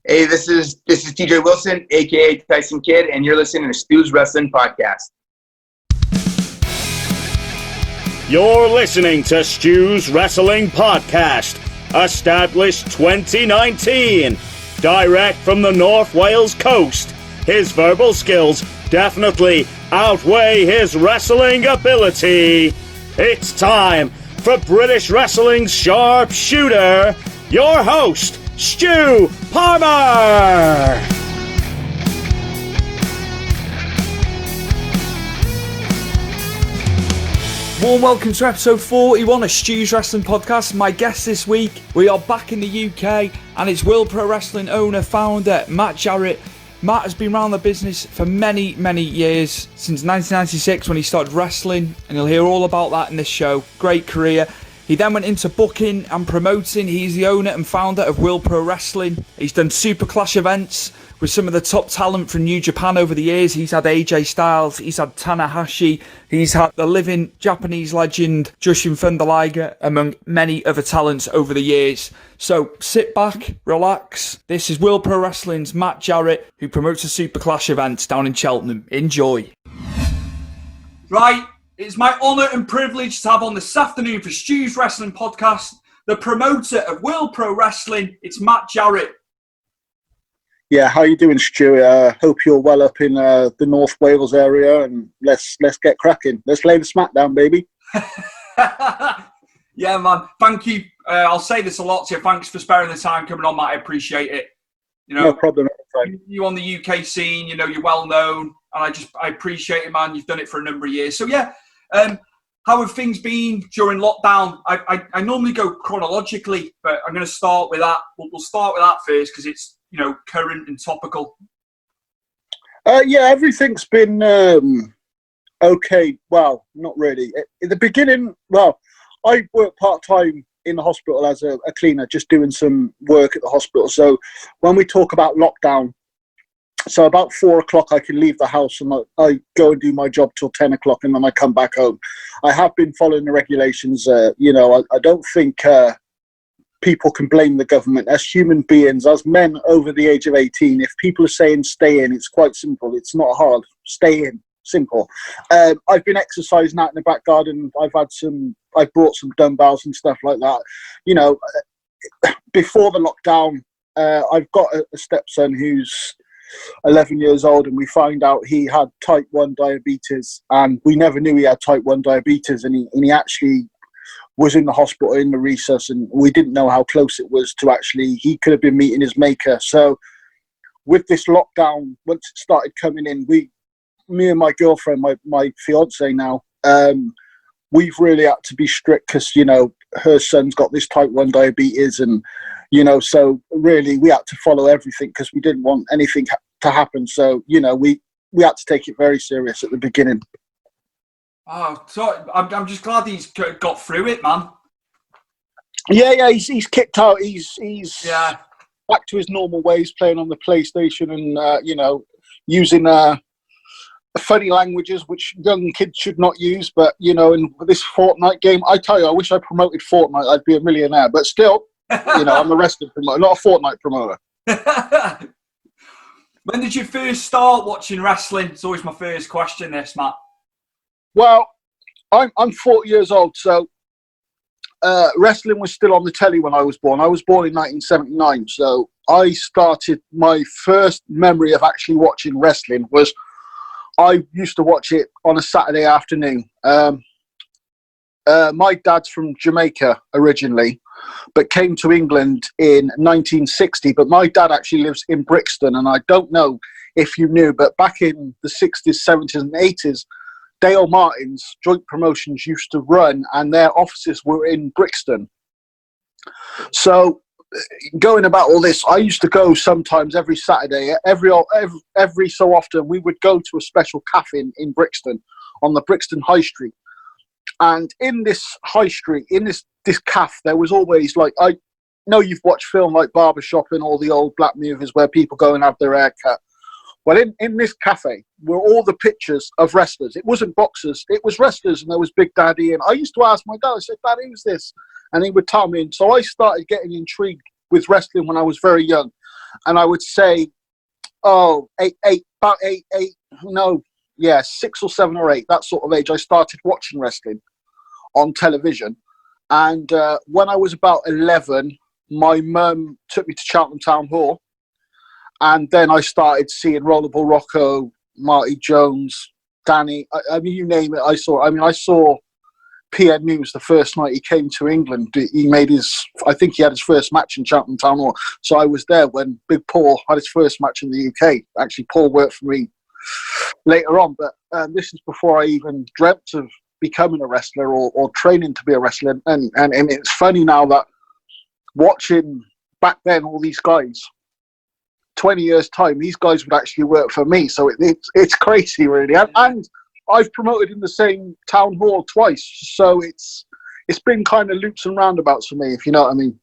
Hey, this is TJ Wilson, aka Tyson Kidd, and you're listening to Stu's Wrestling Podcast. You're listening to Stu's Wrestling Podcast, established 2019, direct from the North Wales coast. His verbal skills definitely outweigh his wrestling ability. It's time for British Wrestling's sharpshooter, your host, Stu Palmer! Warm welcome to episode 41 of Stu's Wrestling Podcast. My guest this week, we are back in the UK, and it's World Pro Wrestling owner, founder, Matt Jarrett. Matt has been around the business for many years, since 1996 when he started wrestling, and you'll hear all about that in this show. Great career. He then went into booking and promoting. He's the owner and founder of World Pro Wrestling. He's done SuperClash events with some of the top talent from New Japan over the years. He's had AJ Styles, he's had Tanahashi, he's had the living Japanese legend Jushin Thunder Liger, among many other talents over the years. So sit back, relax. This is World Pro Wrestling's Matt Jarrett, who promotes the SuperClash events down in Cheltenham. Enjoy. Right. It's my honour and privilege to have on this afternoon for Stu's Wrestling Podcast, the promoter of World Pro Wrestling. It's Matt Jarrett. Yeah, how you doing, Stu? Hope you're well up in the North Wales area, and let's get cracking. Let's lay the smack down, baby. Yeah, man. Thank you. I'll say this a lot to you. Thanks for sparing the time coming on, Matt. I appreciate it. You know, no problem. You on the UK scene, you know, you're well known, and I appreciate it, man. You've done it for a number of years. So yeah. How have things been during lockdown? I normally go chronologically, but I'm going to start with that. We'll start with that first because it's, you know, current and topical. Yeah, everything's been okay. Well, not really. In the beginning, well, I worked part-time in the hospital as a cleaner, just doing some work at the hospital. So when we talk about lockdown, so about 4 o'clock, I can leave the house and I go and do my job till 10 o'clock, and then I come back home. I have been following the regulations. You know, I don't think people can blame the government. As human beings, as men over the age of 18, if people are saying stay in, it's quite simple. It's not hard. Stay in. Simple. I've been exercising out in the back garden. I brought some dumbbells and stuff like that. You know, before the lockdown, I've got a stepson who's 11 years old, and we find out he had type 1 diabetes, and we never knew he had type 1 diabetes, and he actually was in the hospital in the recess, and we didn't know how close it was to actually, he could have been meeting his maker. So with this lockdown, once it started coming in, me and my girlfriend, my fiance now, we've really had to be strict because, you know, her son's got this type 1 diabetes, and you know, so really we had to follow everything because we didn't want anything to happen. So, you know, we had to take it very serious at the beginning. Oh, so I'm just glad he's got through it, man. Yeah, he's kicked out. He's back to his normal ways, playing on the PlayStation and, you know, using funny languages which young kids should not use. But, you know, in this Fortnite game, I tell you, I wish I promoted Fortnite. I'd be a millionaire. But still, you know, I'm a wrestling promoter, not a Fortnite promoter. When did you first start watching wrestling? It's always my first question, this, Matt. Well, I'm 40 years old, so wrestling was still on the telly when I was born. I was born in 1979, so I started, my first memory of actually watching wrestling was I used to watch it on a Saturday afternoon. My dad's from Jamaica originally, but came to England in 1960. But my dad actually lives in Brixton, and I don't know if you knew, but back in the 60s, 70s and 80s, Dale Martin's joint promotions used to run, and their offices were in Brixton. So going about all this, I used to go sometimes every Saturday, every so often, we would go to a special cafe in Brixton on the Brixton High Street. And in this high street, in this cafe, there was always, like, I know you've watched film like Barbershop and all the old black movies where people go and have their hair cut. Well, in this cafe were all the pictures of wrestlers. It wasn't boxers, it was wrestlers, and there was Big Daddy. And I used to ask my dad, I said, Dad, who's this? And he would tell me. And so I started getting intrigued with wrestling when I was very young. And I would say, about 6 or 7 or 8, that sort of age, I started watching wrestling on television. And when I was about 11, my mum took me to Cheltenham Town Hall. And then I started seeing Rollerball Rocco, Marty Jones, Danny. I mean, you name it, I saw. I saw PN News the first night he came to England. I think he had his first match in Cheltenham Town Hall. So I was there when Big Paul had his first match in the UK. Actually, Paul worked for me later on, but this is before I even dreamt of becoming a wrestler or training to be a wrestler. And it's funny now that watching back then all these guys, 20 years time, these guys would actually work for me. So it's crazy, really. And I've promoted in the same town hall twice, so it's been kind of loops and roundabouts for me, if you know what I mean.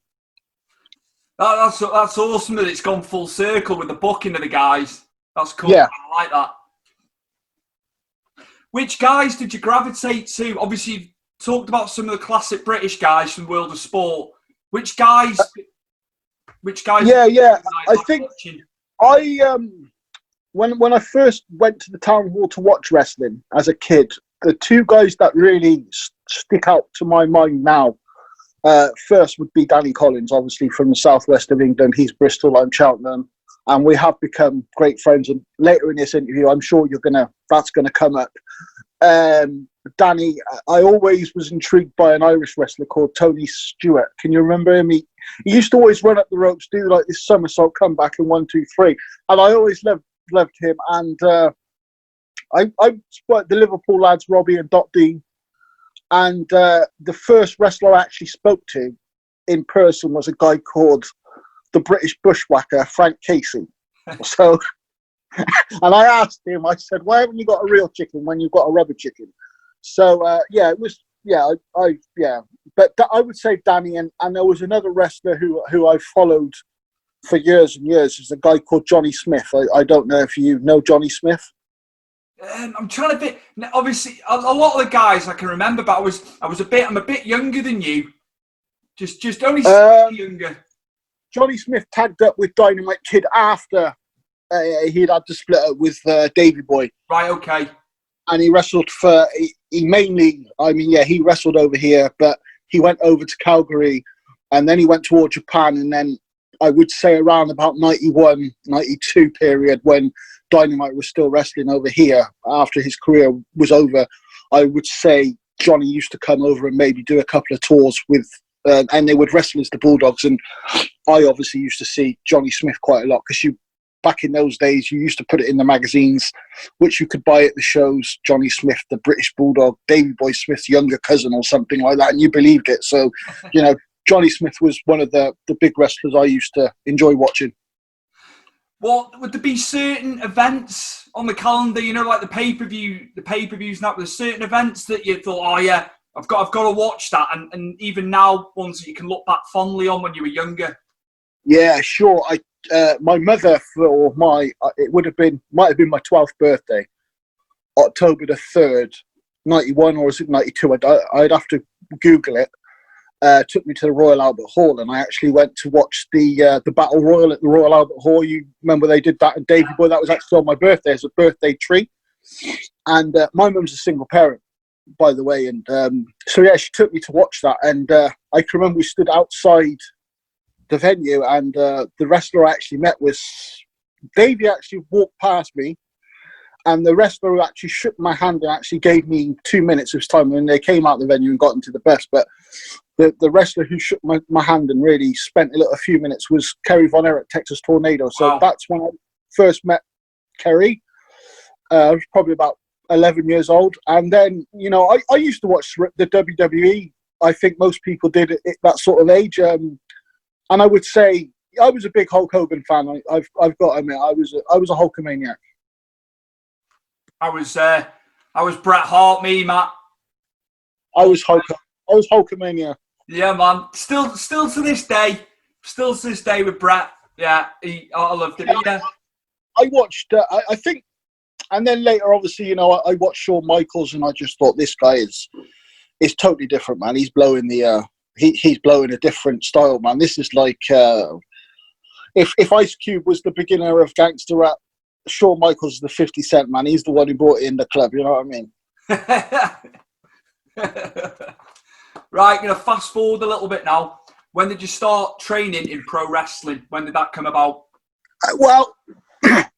That's awesome that it's gone full circle with the booking of the guys. That's cool. Yeah. I like that. Which guys did you gravitate to? Obviously, you've talked about some of the classic British guys from World of Sport. Which guys? Yeah. I think when I first went to the town hall to watch wrestling as a kid, the 2 guys that really stick out to my mind now, first would be Danny Collins, obviously from the southwest of England. He's Bristol, I'm Cheltenham, and we have become great friends. And later in this interview, I'm sure that's gonna come up. Danny, I always was intrigued by an Irish wrestler called Tony Stewart. Can you remember him? He used to always run up the ropes, do like this somersault comeback in 1, 2, 3, and I always loved him. And I spoke the Liverpool lads, Robbie and Dot Dean, and the first wrestler I actually spoke to in person was a guy called the British Bushwhacker, Frank Casey. So, and I asked him, I said, why haven't you got a real chicken when you've got a rubber chicken? So, it was, but I would say Danny, and there was another wrestler who I followed for years and years. Is a guy called Johnny Smith. I don't know if you know Johnny Smith. I'm trying to think. Obviously, a lot of the guys I can remember, but I'm a bit younger than you. Just only slightly younger. Johnny Smith tagged up with Dynamite Kid after he'd had to split up with Davey Boy. Right. Okay. And he wrestled he wrestled over here, but he went over to Calgary, and then he went toward Japan, and then I would say around about 91, 92 period when Dynamite was still wrestling over here after his career was over, I would say Johnny used to come over and maybe do a couple of tours with, and they would wrestle as the Bulldogs, and I obviously used to see Johnny Smith quite a lot because back in those days, you used to put it in the magazines, which you could buy at the shows. Johnny Smith, the British Bulldog, Davey Boy Smith's younger cousin or something like that, and you believed it. So, Johnny Smith was one of the big wrestlers I used to enjoy watching. Well, would there be certain events on the calendar, like the pay-per-views and that, there's certain events that you thought, oh yeah, I've got to watch that, and even now, ones that you can look back fondly on when you were younger? Yeah, sure. My mother, might have been my 12th birthday, October the 3rd, 91, or is it 92? I'd have to Google it. Took me to the Royal Albert Hall, and I actually went to watch the Battle Royal at the Royal Albert Hall. You remember they did that at Davey Boy? That was actually on my birthday as a birthday treat. And my mum's a single parent, by the way, and so yeah, she took me to watch that, and I can remember we stood outside the venue, and the wrestler I actually met was Davey. Actually walked past me, and the wrestler who actually shook my hand and actually gave me 2 minutes of his time when they came out the venue and got into the bus. But the wrestler who shook my hand and really spent a few minutes was Kerry Von Erich, Texas Tornado. So wow. That's when I first met Kerry. I was probably about 11 years old, and then I used to watch the WWE. I think most people did at that sort of age. And I would say I was a big Hulk Hogan fan. I've got to admit, I was a Hulkamaniac. I was Bret Hart, me, Matt. I was Hulkamania. Yeah, man. Still to this day with Bret. Yeah, I loved it. Yeah. I watched. I think, and then later, obviously, I watched Shawn Michaels, and I just thought this guy is totally different, man. He's blowing he's blowing a different style, man. This is like if Ice Cube was the beginner of gangster rap, Shawn Michaels is the 50 Cent man. He's the one who brought it in the club. You know what I mean? Right, going to fast forward a little bit now. When did you start training in pro wrestling? When did that come about? Well,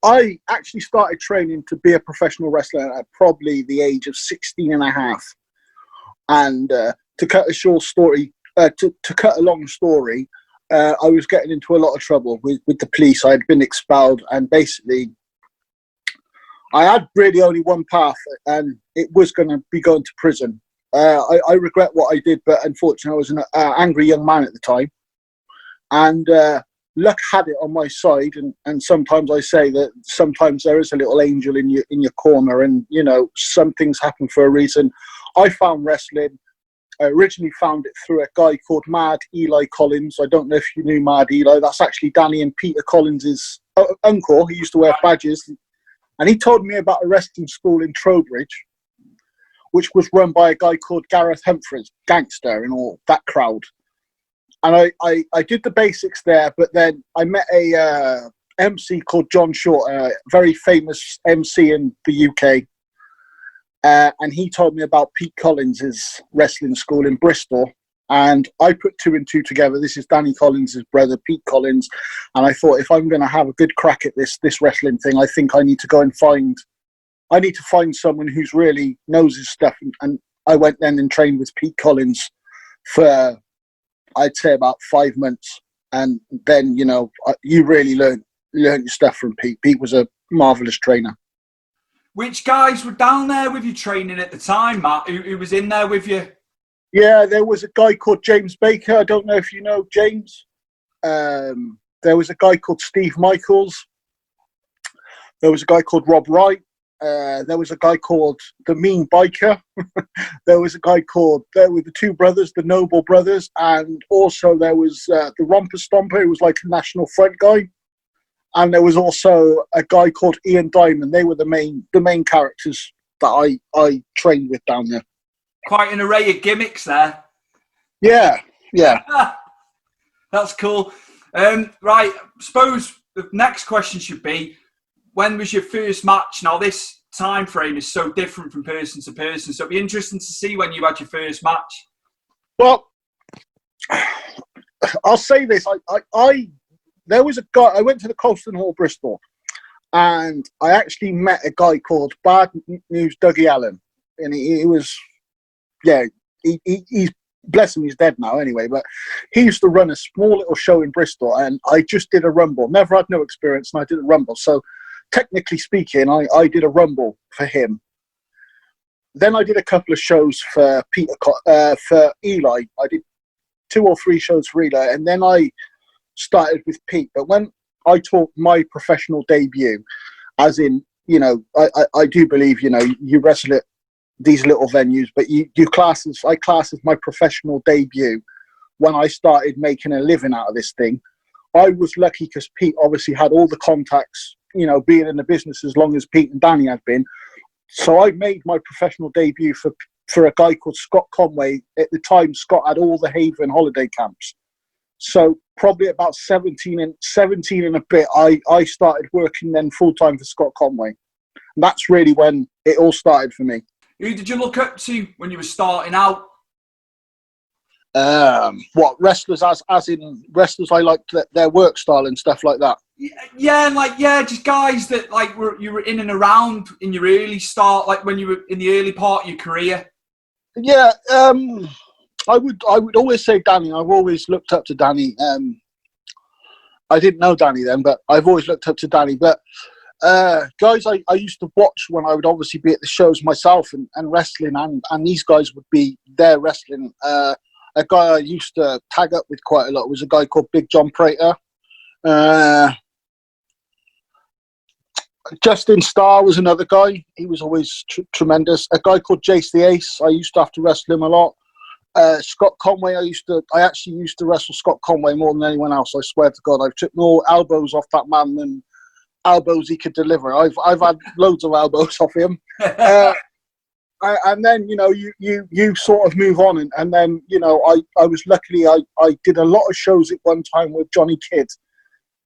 I actually started training to be a professional wrestler at probably the age of 16 and a half. And to cut a short story, to cut a long story, I was getting into a lot of trouble with the police. I had been expelled, and basically I had really only one path, and it was going to be going to prison. I regret what I did, but unfortunately I was an angry young man at the time. And luck had it on my side, and sometimes I say that sometimes there is a little angel in your corner, and, you know, some things happen for a reason. I found wrestling. I originally found it through a guy called Mad Eli Collins. I don't know if you knew Mad Eli. That's actually Danny and Peter Collins' uncle. He used to wear badges. And he told me about a wrestling school in Trowbridge, which was run by a guy called Gareth Humphries, gangster and all that crowd. And I did the basics there, but then I met a MC called John Short, a very famous MC in the UK. And he told me about Pete Collins' wrestling school in Bristol. And I put two and two together. This is Danny Collins' brother, Pete Collins. And I thought, if I'm going to have a good crack at this wrestling thing, I think I need to go and find someone who's really knows his stuff. And I went then and trained with Pete Collins for, I'd say, about 5 months. And then, you know, you really learn your stuff from Pete. Pete was a marvellous trainer. Which guys were down there with you training at the time, Matt? Who was in there with you? Yeah, there was a guy called James Baker. I don't know if you know James. There was a guy called Steve Michaels. There was a guy called Rob Wright. There was a guy called the Mean Biker. There was a guy called, there were the two brothers, the Noble Brothers. And also there was the Romper Stomper, who was like a National Front guy. And there was also a guy called Ian Diamond. They were the main characters that I trained with down there. Quite an array of gimmicks there. Yeah. That's cool. Right, I suppose the next question should be, when was your first match? Now, this time frame is so different from person to person, so it'd be interesting to see when you had your first match. Well, I'll say this. There was a guy, I went to the Colston Hall, Bristol, and I actually met a guy called Bad News Dougie Allen. And he was, yeah, he's, bless him, he's dead now anyway, but he used to run a small little show in Bristol, and I just did a rumble. Never had no experience, and I did a rumble. So technically speaking, I did a rumble for him. Then I did a couple of shows for Eli. I did 2 or 3 shows for Eli, and then I started with Pete. But when I taught my professional debut, as in, you know, I do believe, you know, you wrestle at these little venues, but I class as my professional debut when I started making a living out of this thing. I was lucky because Pete obviously had all the contacts, you know, being in the business as long as Pete and Danny had been. So I made my professional debut for a guy called Scott Conway. At the time, Scott had all the Haven holiday camps. So probably about 17 and a bit, I started working then full-time for Scott Conway. And that's really when it all started for me. Who did you look up to when you were starting out? What, wrestlers as in wrestlers I liked their work style and stuff like that? Yeah, just guys that like you were in and around in your early start, like when you were in the early part of your career. Yeah, I would always say Danny. I've always looked up to Danny. I didn't know Danny then, but I've always looked up to Danny. But guys I used to watch when I would obviously be at the shows myself and wrestling, and these guys would be there wrestling. A guy I used to tag up with quite a lot was a guy called Big John Prater. Justin Starr was another guy. He was always tremendous. A guy called Jace the Ace. I used to have to wrestle him a lot. Scott Conway, I actually used to wrestle Scott Conway more than anyone else. I swear to God, I've took more elbows off that man than elbows he could deliver. I've had loads of elbows off him. And then, you know, you sort of move on, and then, you know, I was luckily I did a lot of shows at one time with Johnny Kidd,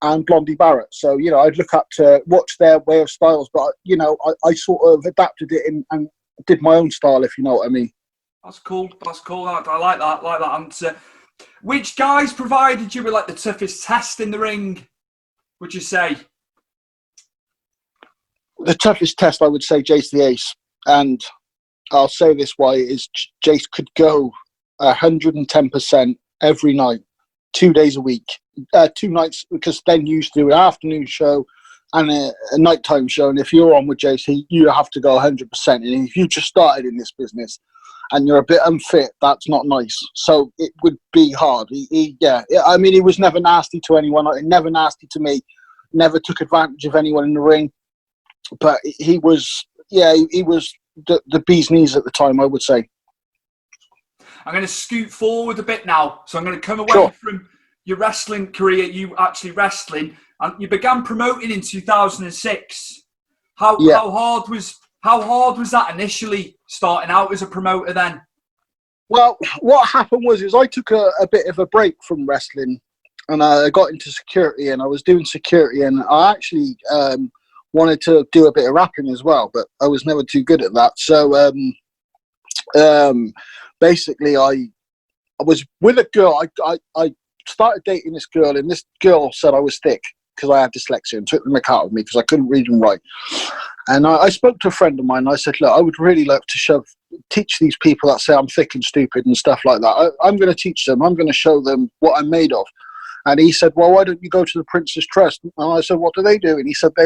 and Blondie Barrett. So, you know, I'd look up to watch their way of styles, but, you know, I sort of adapted it and did my own style, if you know what I mean. That's cool. That's cool. I like that. I like that answer. Which guys provided you with like the toughest test in the ring, would you say? The toughest test, I would say, Jace the Ace. And I'll say this why, is Jace could go 110% every night, 2 days a week, 2 nights, because then you used to do an afternoon show and a nighttime show. And if you're on with Jace, you have to go 100%. And if you just started in this business and you're a bit unfit, that's not nice. So it would be hard. I mean, he was never nasty to anyone, never nasty to me, never took advantage of anyone in the ring. But he was the bee's knees at the time, I would say. I'm going to scoot forward a bit now. So I'm going to come away from your wrestling career, you actually wrestling, and you began promoting in 2006. How hard was that initially, starting out as a promoter then? Well, what happened was I took a bit of a break from wrestling, and I got into security, and I was doing security, and I actually wanted to do a bit of rapping as well, but I was never too good at that. So basically, I was with a girl. I started dating this girl, and this girl said I was thick because I had dyslexia, and took the mick out of me because I couldn't read and write. And I spoke to a friend of mine, and I said, look, I would really like to teach these people that say I'm thick and stupid and stuff like that. I'm going to teach them. I'm going to show them what I'm made of. And he said, well, why don't you go to the Prince's Trust? And I said, what do they do? And he said, they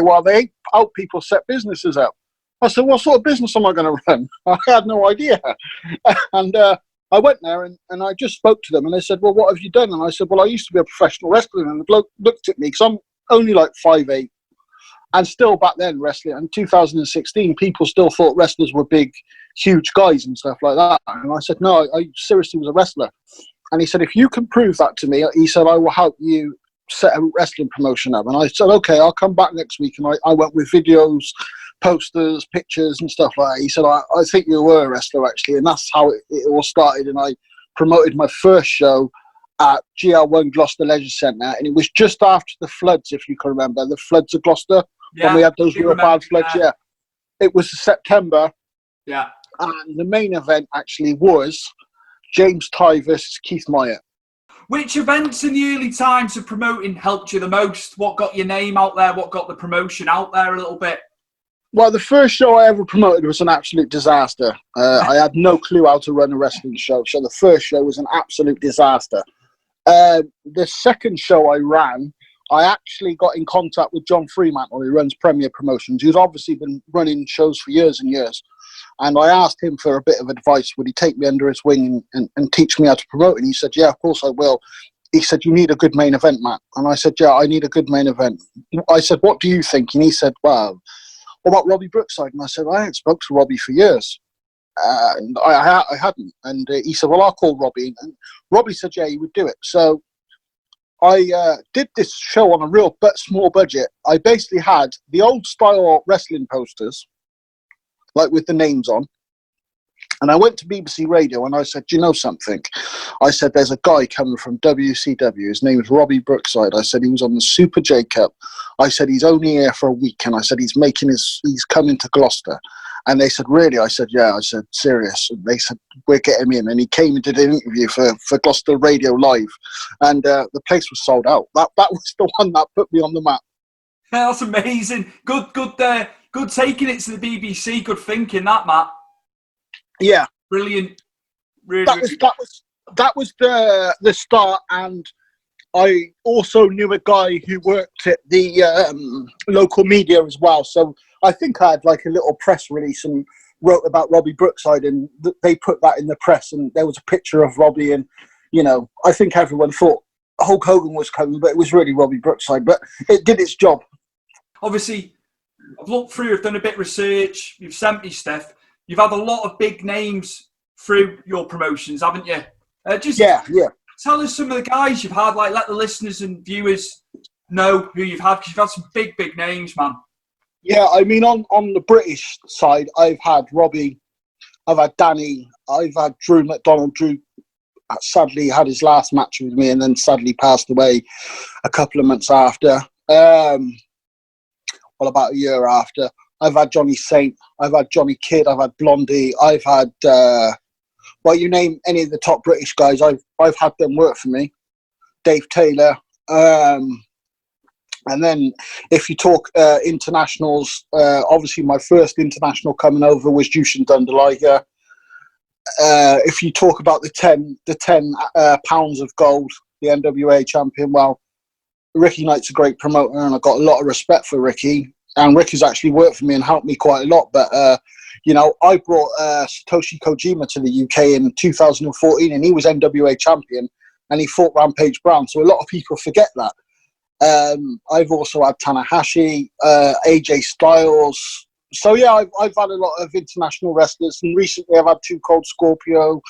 help people set businesses up. I said, what sort of business am I going to run? I had no idea. And I went there and I just spoke to them. And they said, well, what have you done? And I said, well, I used to be a professional wrestler. And the bloke looked at me because I'm only like 5'8". And still back then, wrestling, in 2016, people still thought wrestlers were big, huge guys and stuff like that. And I said, no, I seriously was a wrestler. And he said, if you can prove that to me, he said, I will help you set a wrestling promotion up. And I said, okay, I'll come back next week. And I went with videos, posters, pictures and stuff like that. He said, I think you were a wrestler, actually. And that's how it all started. And I promoted my first show at GL1 Gloucester Leisure Centre. And it was just after the floods, if you can remember, the floods of Gloucester, when we had those real bad floods. Yeah. It was September. Yeah. And the main event actually was James Ty versus Keith Myatt. Which events in the early times of promoting helped you the most? What got your name out there? What got the promotion out there a little bit? Well, the first show I ever promoted was an absolute disaster. I had no clue how to run a wrestling show, so the first show was an absolute disaster. The second show I ran, I actually got in contact with John Fremantle, who runs Premier Promotions, who's obviously been running shows for years and years. And I asked him for a bit of advice. Would he take me under his wing and teach me how to promote? And he said, yeah, of course I will. He said, you need a good main event, Matt. And I said, yeah, I need a good main event. I said, what do you think? And he said, well, what about Robbie Brookside? And I said, I hadn't spoke to Robbie for years. And I hadn't. And he said, well, I'll call Robbie. And Robbie said, yeah, he would do it. So I did this show on a real small budget. I basically had the old style wrestling posters, like with the names on. And I went to BBC Radio and I said, do you know something? I said, there's a guy coming from WCW. His name is Robbie Brookside. I said, he was on the Super J Cup. I said, he's only here for a week. And I said, he's coming to Gloucester. And they said, really? I said, yeah. I said, serious? And they said, we'll get him in. And he came and did an interview for Gloucester Radio Live. And the place was sold out. That was the one that put me on the map. Yeah, that's amazing. Good taking it to the BBC. Good thinking, that, Matt. Yeah, brilliant. Really, that was the start, and I also knew a guy who worked at the local media as well. So I think I had like a little press release and wrote about Robbie Brookside, and they put that in the press, and there was a picture of Robbie, and I think everyone thought Hulk Hogan was coming, but it was really Robbie Brookside. But it did its job. Obviously, I've looked through, I've done a bit of research, you've sent me stuff. You've had a lot of big names through your promotions, haven't you? Yeah. Tell us some of the guys you've had, like let the listeners and viewers know who you've had, because you've had some big names, man. Yeah, I mean, on the British side, I've had Robbie, I've had Danny, I've had Drew McDonald, Drew sadly had his last match with me and then sadly passed away a couple of months after. Well, about a year after. I've had Johnny Saint, I've had Johnny Kidd, I've had Blondie, I've had, well, you name any of the top British guys, I've had them work for me. Dave Taylor. And then if you talk internationals, obviously my first international coming over was Jushin Thunder Liger. If you talk about the 10 pounds of gold, the NWA champion, well, Ricky Knight's a great promoter and I've got a lot of respect for Ricky. And Ricky's actually worked for me and helped me quite a lot. But, you know, I brought Satoshi Kojima to the UK in 2014 and he was NWA champion and he fought Rampage Brown. So a lot of people forget that. I've also had Tanahashi, AJ Styles. So, yeah, I've had a lot of international wrestlers. And recently I've had Too Cold Scorpio,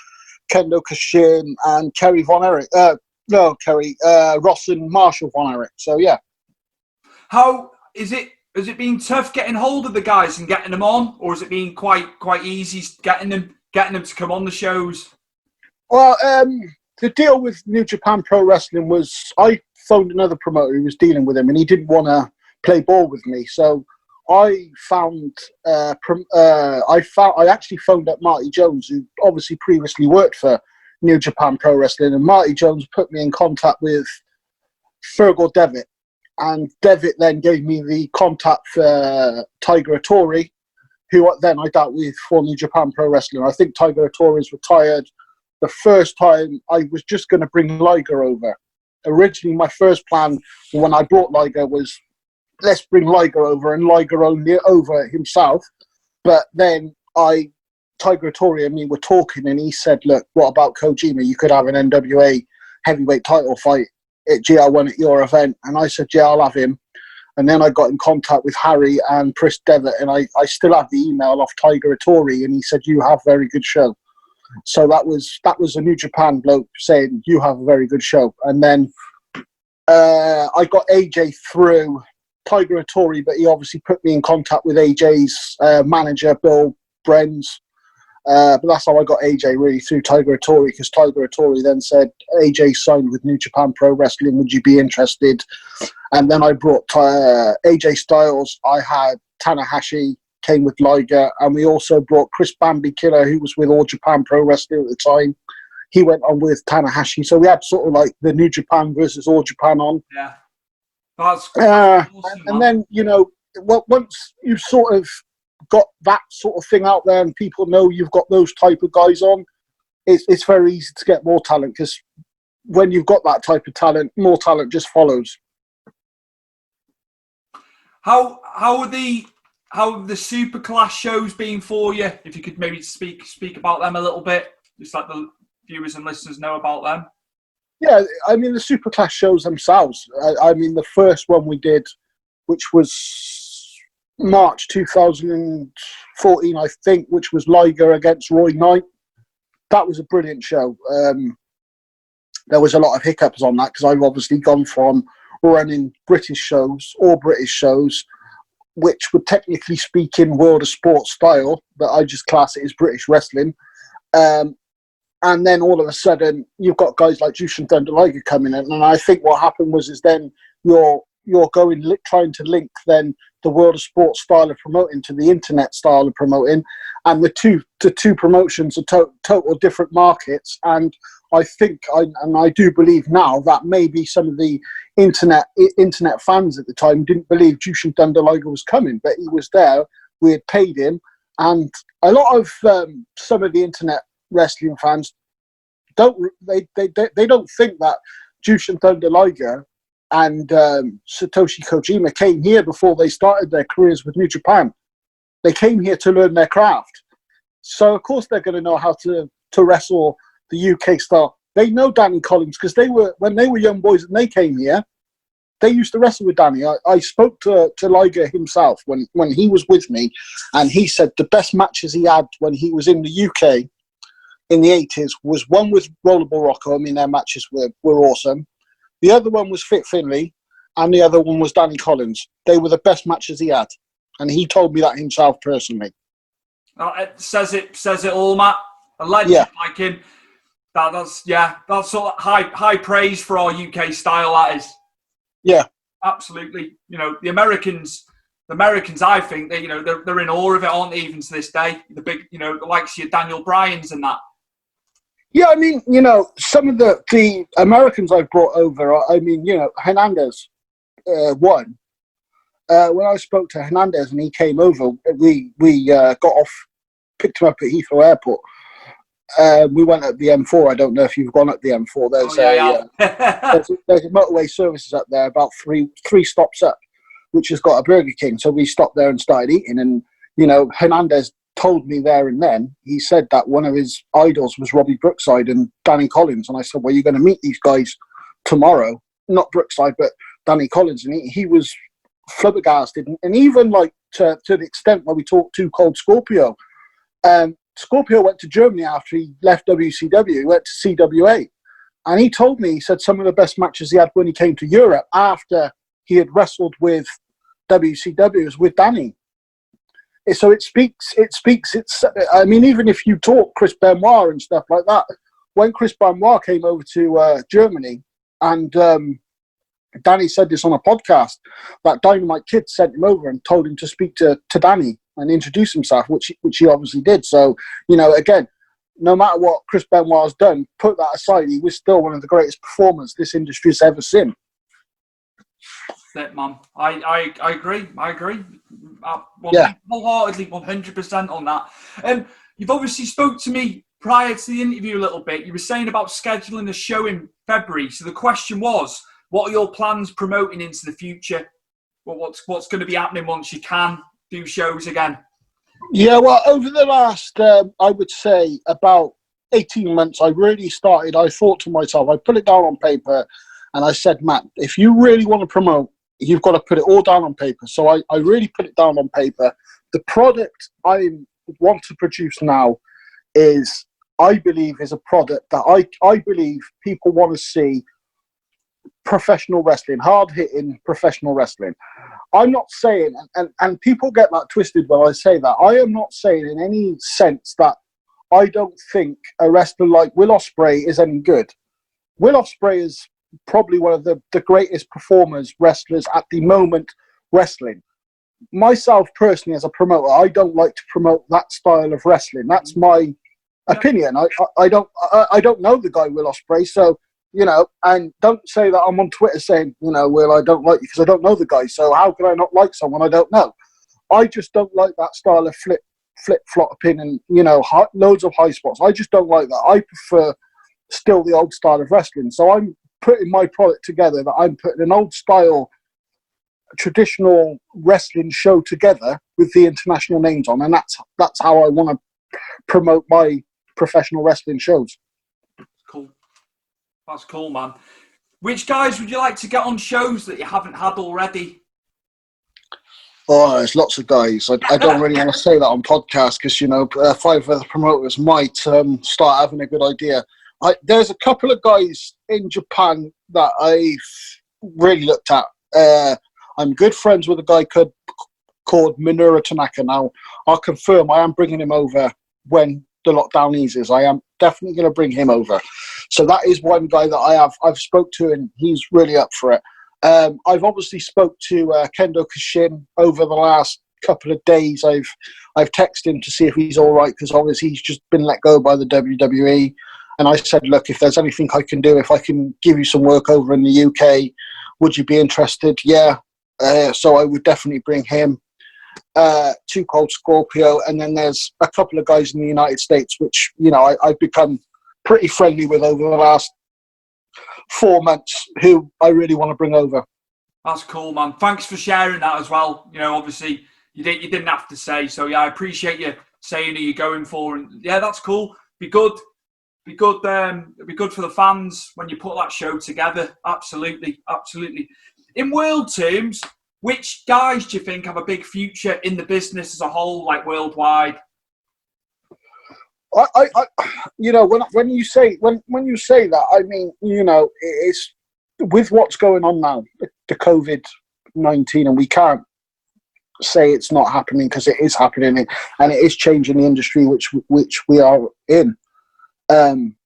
Kendo Kashin, and Kerry Von Erich. Ross and Marshall Von Erich. So, yeah. How is it? Has it been tough getting hold of the guys and getting them on, or has it been quite easy getting them to come on the shows? Well, the deal with New Japan Pro Wrestling was I phoned another promoter who was dealing with him, and he didn't want to play ball with me. So I actually phoned up Marty Jones, who obviously previously worked for New Japan Pro Wrestling, and Marty Jones put me in contact with Fergal Devitt. And Devitt then gave me the contact for Tiger Hattori, who then I dealt with for New Japan Pro Wrestling. I think Tiger Hattori's retired. The first time I was just going to bring Liger over. Originally, my first plan when I brought Liger was, let's bring Liger over and Liger only over himself. But then Tiger Hattori and me were talking and he said, look, what about Kojima? You could have an NWA heavyweight title fight at GR1 at your event. And I said, yeah, I'll have him. And then I got in contact with Harry and Chris Devitt, and I still have the email off Tiger Hattori, and he said, you have a very good show. So that was a New Japan bloke saying, you have a very good show. And then I got AJ through Tiger Hattori, but he obviously put me in contact with AJ's manager, Bill Brenz. But that's how I got AJ really through Tiger Hattori, because Tiger Hattori then said, AJ signed with New Japan Pro Wrestling, would you be interested? And then I brought AJ Styles, I had Tanahashi, came with Liger, and we also brought Chris Bambi Killer, who was with All Japan Pro Wrestling at the time. He went on with Tanahashi, so we had sort of like the New Japan versus All Japan on. Yeah. That's awesome, and then, you know, once you sort of got that sort of thing out there and people know you've got those type of guys on, it's very easy to get more talent, because when you've got that type of talent, more talent just follows. How have the SuperClash shows been for you? If you could maybe speak about them a little bit, just let the viewers and listeners know about them. Yeah, I mean, the SuperClash shows themselves. I mean, the first one we did, which was March 2014, I think, which was Liger against Roy Knight. That was a brilliant show. There was a lot of hiccups on that, because I've obviously gone from running British shows, which would technically speak in World of Sport style, but I just class it as British wrestling. And then all of a sudden, you've got guys like Jushin Thunder Liger coming in, and I think what happened was then you're trying to link then the World of Sport style of promoting to the internet style of promoting, and the two promotions are total different markets. And I think, I do believe now, that maybe some of the internet fans at the time didn't believe Jushin Thunder Liger was coming, but he was there. We had paid him, and a lot of some of the internet wrestling fans don't think that Jushin Thunder Liger and Satoshi Kojima came here before they started their careers with New Japan. They came here to learn their craft. So, of course, they're going to know how to wrestle the UK style. They know Danny Collins, because when they were young boys and they came here, they used to wrestle with Danny. I spoke to Liger himself when he was with me, and he said the best matches he had when he was in the UK in the 80s was one with Rollerball Rocco. I mean, their matches were awesome. The other one was Fit Finlay, and the other one was Danny Collins. They were the best matches he had, and he told me that himself personally. It says it all, Matt. A legend like him. That's sort of high praise for our UK style. That is. Yeah, absolutely. You know, the Americans, I think they're in awe of it, aren't they? Even to this day, the big, the likes of your Daniel Bryans and that. Yeah, I mean, some of the Americans I've brought over, Hernandez won. When I spoke to Hernandez and he came over, we got off, picked him up at Heathrow Airport. We went up the M4. I don't know if you've gone up the M4. There's a motorway services up there, about three stops up, which has got a Burger King. So we stopped there and started eating. And, Hernandez told me there and then, he said that one of his idols was Robbie Brookside and Danny Collins. And I said, well, you're going to meet these guys tomorrow. Not Brookside, but Danny Collins. And he was flabbergasted. And even like to the extent where we talked to Cold Scorpio, Scorpio went to Germany after he left WCW. He went to CWA. And he told me, he said some of the best matches he had when he came to Europe after he had wrestled with WCW was with Danny. So it speaks, I mean, even if you talk Chris Benoit and stuff like that, when Chris Benoit came over to Germany, and Danny said this on a podcast, that Dynamite Kid sent him over and told him to speak to Danny and introduce himself, which he obviously did. So, again, no matter what Chris Benoit has done, put that aside, he was still one of the greatest performers this industry's ever seen. That, man. I agree. Wholeheartedly, 100% on that. You've obviously spoke to me prior to the interview a little bit. You were saying about scheduling a show in February. So the question was, what are your plans promoting into the future? What's going to be happening once you can do shows again? Yeah, well, over the last, I would say, about 18 months, I really started, I thought to myself, I put it down on paper, and I said, Matt, if you really want to promote, you've got to put it all down on paper. So I really put it down on paper. The product I want to produce now is, I believe, is a product that I believe people want to see. Professional wrestling, hard-hitting professional wrestling. I'm not saying, and people get that twisted when I say that, I am not saying in any sense that I don't think a wrestler like Will Ospreay is any good. Will Ospreay is probably one of the greatest wrestlers at the moment wrestling. Myself personally, as a promoter, I don't like to promote that style of wrestling. That's my opinion. I don't know the guy Will Ospreay, so and don't say that I'm on Twitter saying, Will, I don't like you because I don't know the guy. So how can I not like someone I don't know? I just don't like that style of flip-flopping and, loads of high spots. I just don't like that. I prefer still the old style of wrestling. So I'm putting my product together, that I'm putting an old style, traditional wrestling show together with the international names on. And that's how I want to promote my professional wrestling shows. Cool. That's cool, man. Which guys would you like to get on shows that you haven't had already? Oh, there's lots of guys. I don't really want to say that on podcast because, 5 other promoters might start having a good idea. There's a couple of guys in Japan that I've really looked at. I'm good friends with a guy called Minoru Tanaka. Now, I'll confirm I am bringing him over when the lockdown eases. I am definitely going to bring him over. So that is one guy that I've spoke to, and he's really up for it. I've obviously spoke to Kendo Kashin over the last couple of days. I've texted him to see if he's all right, because obviously he's just been let go by the WWE. And I said, look, if there's anything I can do, if I can give you some work over in the UK, would you be interested? Yeah. So I would definitely bring him. Too Cold Scorpio, and then there's a couple of guys in the United States which I've become pretty friendly with over the last 4 months, who I really want to bring over. That's cool, man. Thanks for sharing that as well. Obviously you didn't have to say, so I appreciate you saying who you're going for, and that's cool. Be good for the fans when you put that show together. Absolutely. In world terms, which guys do you think have a big future in the business as a whole, like worldwide? When you say that, I mean, it's with what's going on now, the COVID-19, and we can't say it's not happening, because it is happening, and it is changing the industry which we are in.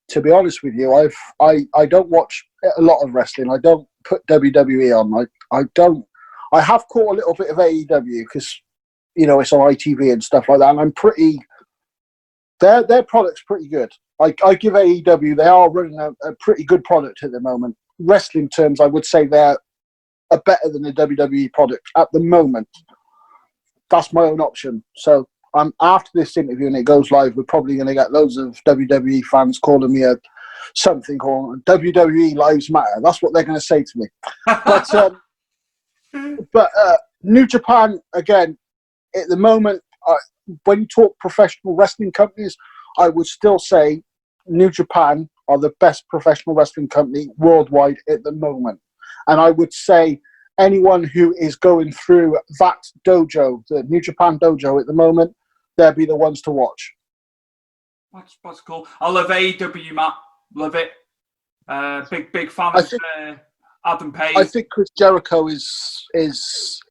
to be honest with you, I don't watch a lot of wrestling. I don't put WWE on. I don't. I have caught a little bit of AEW because, you know, it's on ITV and stuff like that. And I'm pretty. Their product's pretty good. I give AEW. They are running a pretty good product at the moment. Wrestling terms, I would say they're better than the WWE product at the moment. That's my own option. So after this interview and it goes live, we're probably going to get loads of WWE fans calling me something called WWE Lives Matter. That's what they're going to say to me. But New Japan, again, at the moment, when you talk professional wrestling companies, I would still say New Japan are the best professional wrestling company worldwide at the moment. And I would say anyone who is going through that dojo, the New Japan dojo at the moment, they'll be the ones to watch. That's cool. I love AEW, Matt. Love it. Big fan of Adam Page. I think Chris Jericho is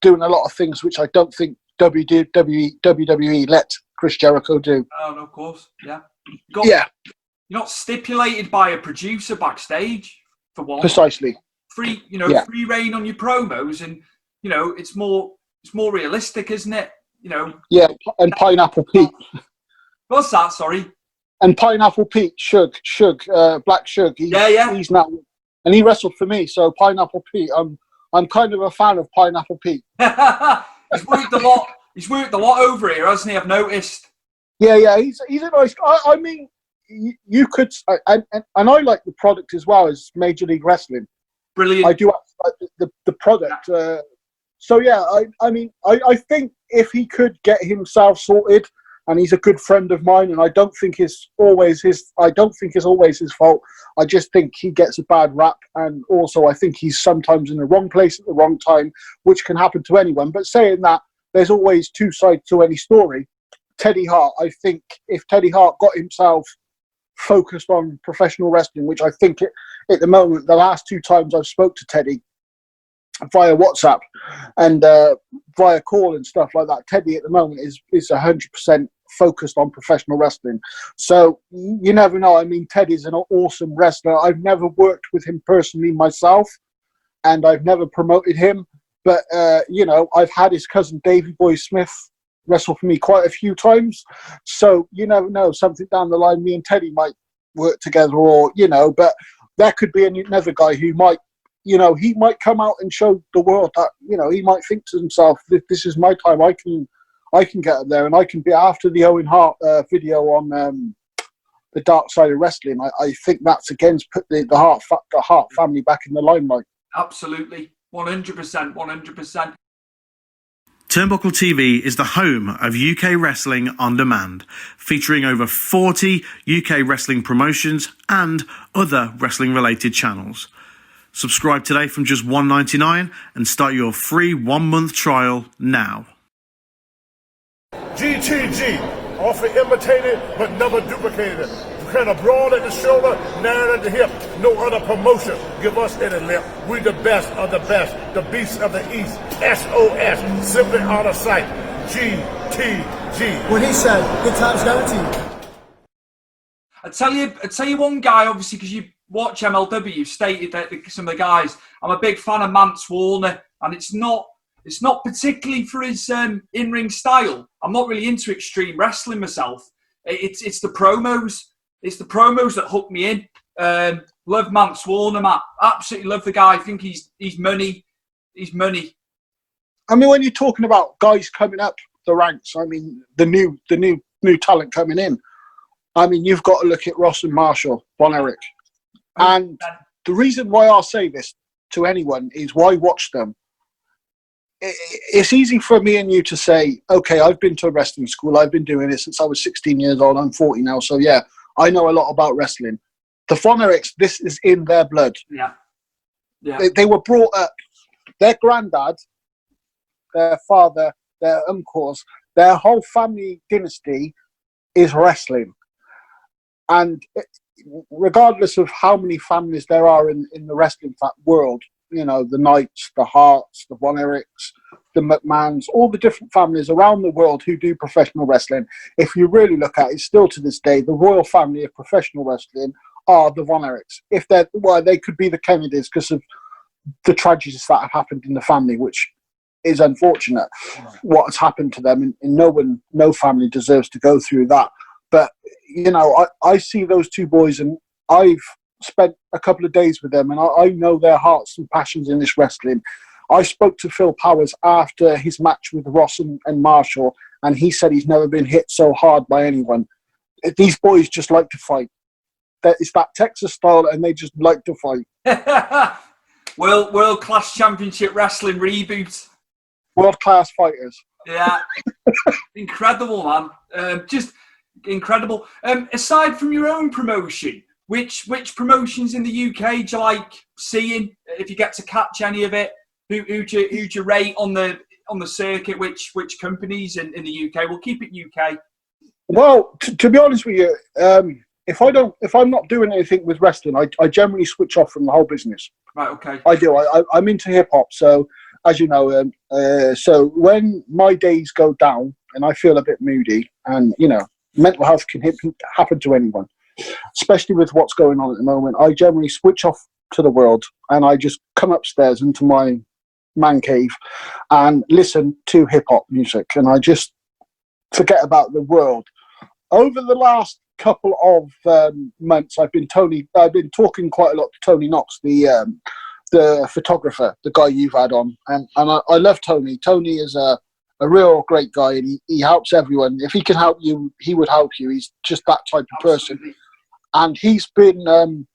doing a lot of things which I don't think WWE let Chris Jericho do. Oh, no, of course. Yeah. Yeah. You're not stipulated by a producer backstage, for one. Precisely. Free reign on your promos, and you know it's more realistic, isn't it? You know. Yeah, and Pineapple Pete. What's that? Sorry. And Pineapple Pete, Shug, Black Shug. He's now, and he wrestled for me. So Pineapple Pete, I'm kind of a fan of Pineapple Pete. He's worked a lot. He's worked a lot over here, hasn't he? I've noticed. Yeah. He's a nice guy. I mean, you could, and I like the product as well as Major League Wrestling. Brilliant. I do like the product. So yeah, I mean, I think if he could get himself sorted, and he's a good friend of mine, and I don't think it's always his fault. I just think he gets a bad rap, and also I think he's sometimes in the wrong place at the wrong time, which can happen to anyone. But saying that, there's always two sides to any story. Teddy Hart, I think if Teddy Hart got himself focused on professional wrestling, which I think at the moment, the last two times I've spoke to Teddy via WhatsApp and via call and stuff like that, Teddy at the moment is 100% focused on professional wrestling. So you never know. I mean, Teddy's an awesome wrestler. I've never worked with him personally myself, and I've never promoted him. But, you know, I've had his cousin Davey Boy Smith wrestle for me quite a few times. So you never know. Something down the line, me and Teddy might work together, or, you know, but there could be another guy who might, you know, he might come out and show the world that, you know, he might think to himself, this is my time. I can get up there, and I can be after the Owen Hart video on the Dark Side of Wrestling. I think that's again put the Hart family back in the limelight. Absolutely. 100%. Turnbuckle TV is the home of UK Wrestling On Demand, featuring over 40 UK wrestling promotions and other wrestling-related channels. Subscribe today from just $1.99 and start your free 1-month trial now. GTG, often imitated but never duplicated. Kind of broad at the shoulder, narrow at the hip. No other promotion give us any lip. We the best of the best, the beasts of the East. SOS, simply out of sight. GTG. What he said, good times guaranteed. I tell you one guy, obviously, because you watch MLW, you've stated that some of the guys. I'm a big fan of Mance Warner, and it's not particularly for his in-ring style. I'm not really into extreme wrestling myself. It's the promos. It's the promos that hook me in. Love Mance Warner, Matt. Absolutely love the guy. I think he's money. He's money. I mean, when you're talking about guys coming up the ranks, I mean, the new talent coming in. I mean, you've got to look at Ross and Marshall, Von Erich. And the reason why I'll say this to anyone is why watch them. It's easy for me and you to say, okay, I've been to a wrestling school. I've been doing this since I was 16 years old. I'm 40 now. So, yeah, I know a lot about wrestling. The Von Erichs, this is in their blood. Yeah. They were brought up. Their granddad, their father, their uncles, their whole family dynasty is wrestling. And regardless of how many families there are in the wrestling world, you know, the Knights, the Harts, the Von Erichs, the McMahons, all the different families around the world who do professional wrestling. If you really look at it, still to this day, the royal family of professional wrestling are the Von Erichs. If they're, well, they could be the Kennedys because of the tragedies that have happened in the family, which is unfortunate. What has happened to them, and no family deserves to go through that. But you know, I see those two boys, and I've spent a couple of days with them, and I know their hearts and passions in this wrestling. I spoke to Phil Powers after his match with Ross and Marshall, and he said he's never been hit so hard by anyone. These boys just like to fight. It's that Texas style, and they just like to fight. World Class Championship Wrestling reboot. World class fighters. Yeah, incredible, man. Just incredible. Aside from your own promotion, which promotions in the UK do you like seeing? If you get to catch any of it, who'd you rate on the circuit? Which companies in the UK? We'll keep it UK. Well, to be honest with you, if I'm not doing anything with wrestling, I generally switch off from the whole business. Right. Okay. I do. I'm into hip hop, so as you know, so when my days go down and I feel a bit moody, and you know, mental health can happen to anyone, especially with what's going on at the moment. I generally switch off to the world, and I just come upstairs into my man cave and listen to hip hop music, and I just forget about the world. Over the last couple of months, I've been talking quite a lot to Tony Knox, the photographer, the guy you've had on, and I love Tony. Tony is a real great guy, and he helps everyone. If he can help you, he would help you. He's just that type of person. And he's been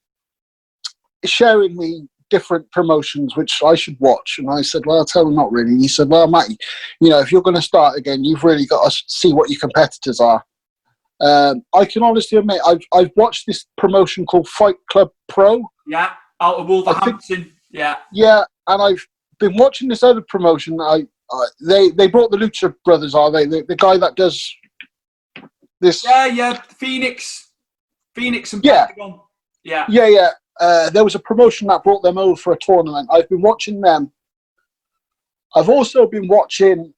sharing me different promotions which I should watch. And I said, well, I'll tell him not really. And he said, well, Matty, you know, if you're going to start again, you've really got to see what your competitors are. I can honestly admit, I've watched this promotion called Fight Club Pro. Yeah, out of Wolverhampton. Yeah, and I've been watching this other promotion. They brought the Lucha Brothers, are they? The guy that does this. Yeah, Phoenix and Pentagon. Yeah. There was a promotion that brought them over for a tournament. I've been watching them. I've also been watching,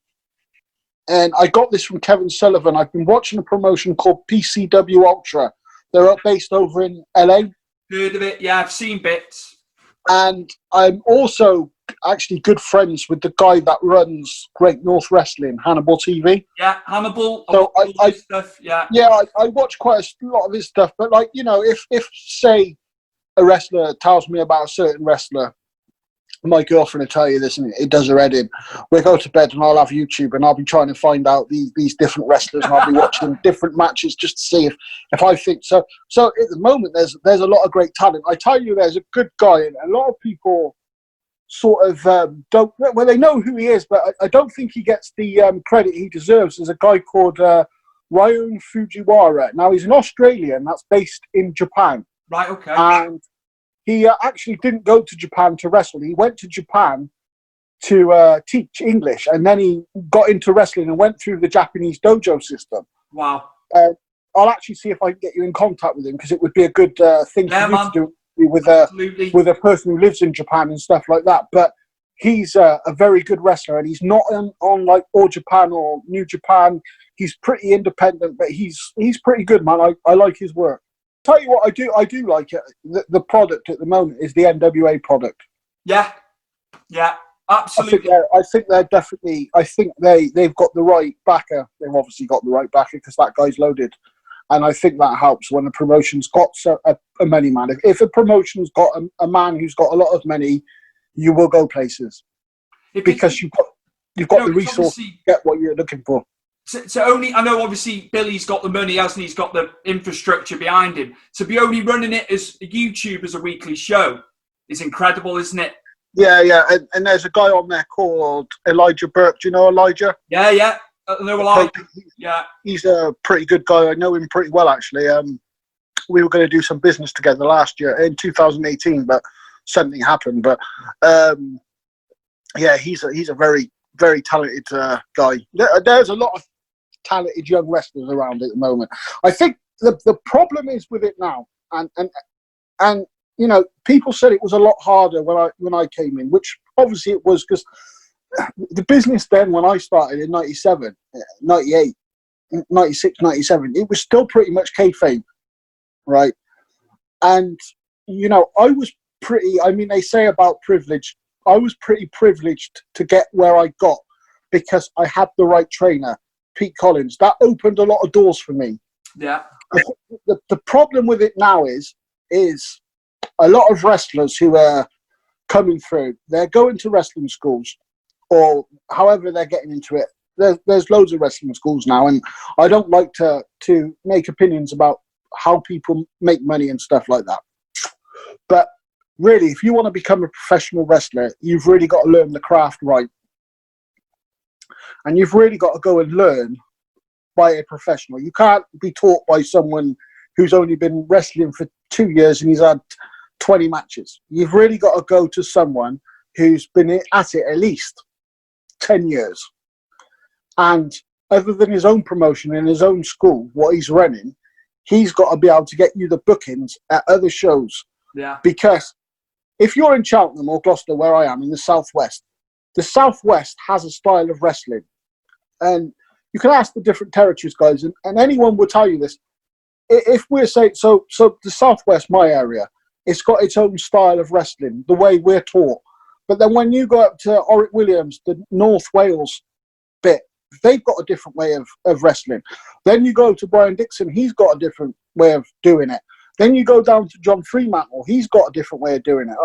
and I got this from Kevin Sullivan. I've been watching a promotion called PCW Ultra. They're based over in LA. Heard of it? Yeah, I've seen bits. And I'm also actually good friends with the guy that runs Great North Wrestling, Hannibal TV. Yeah, Hannibal. So I watch quite a lot of his stuff. But like, you know, if say a wrestler tells me about a certain wrestler, my girlfriend will tell you this, and it does her head in. We'll go to bed and I'll have YouTube, and I'll be trying to find out these different wrestlers, and I'll be watching different matches just to see if I think so. So at the moment, there's a lot of great talent. I tell you, there's a good guy, and a lot of people sort of don't. Well, they know who he is, but I don't think he gets the credit he deserves. There's a guy called Ryun Fujiwara. Now he's an Australian that's based in Japan. Right. Okay. And he actually didn't go to Japan to wrestle. He went to Japan to teach English, and then he got into wrestling and went through the Japanese dojo system. Wow. I'll actually see if I can get you in contact with him, because it would be a good thing for you to do with a person who lives in Japan and stuff like that. But he's a very good wrestler, and he's not on like All Japan or New Japan. He's pretty independent, but he's pretty good, man. I like his work. Tell you what, I do like it. The product at the moment is the NWA product. Yeah, absolutely. I think they're definitely. I think they've got the right backer. They've obviously got the right backer, because that guy's loaded, and I think that helps when the promotion's got a money man. If a promotion's got a man who's got a lot of money, you will go places, because you've got the resource to get what you're looking for. So only, I know obviously Billy's got the money, hasn't he? He's got the infrastructure behind him. To be only running it as a YouTube, as a weekly show, is incredible, isn't it? Yeah. And there's a guy on there called Elijah Burke. Do you know Elijah? Yeah. I know Elijah. Yeah. He's a pretty good guy. I know him pretty well, actually. We were going to do some business together last year in 2018, but something happened. But he's a very, very talented guy. There's a lot of talented young wrestlers around at the moment. I think the problem is with it now, and you know, people said it was a lot harder when I came in, which obviously it was, because the business then, when I started in 97, 98, 96, 97, it was still pretty much kayfabe, right? And, you know, I was pretty, I mean, they say about privilege, I was pretty privileged to get where I got because I had the right trainer, Pete Collins. That opened a lot of doors for me. Yeah. The problem with it now is a lot of wrestlers who are coming through, they're going to wrestling schools or however they're getting into it. There's loads of wrestling schools now, and I don't like to make opinions about how people make money and stuff like that. But really, if you want to become a professional wrestler, you've really got to learn the craft right. And you've really got to go and learn by a professional. You can't be taught by someone who's only been wrestling for 2 years and he's had 20 matches. You've really got to go to someone who's been at it at least 10 years. And other than his own promotion in his own school, what he's running, he's got to be able to get you the bookings at other shows. Yeah. Because if you're in Cheltenham or Gloucester, where I am, in the Southwest has a style of wrestling. And you can ask the different territories guys, and anyone will tell you this. If we're saying, so the Southwest, my area, it's got its own style of wrestling, the way we're taught. But then when you go up to Oric Williams, the North Wales bit, they've got a different way of wrestling. Then you go to Brian Dixon, he's got a different way of doing it. Then you go down to John Fremantle, he's got a different way of doing it.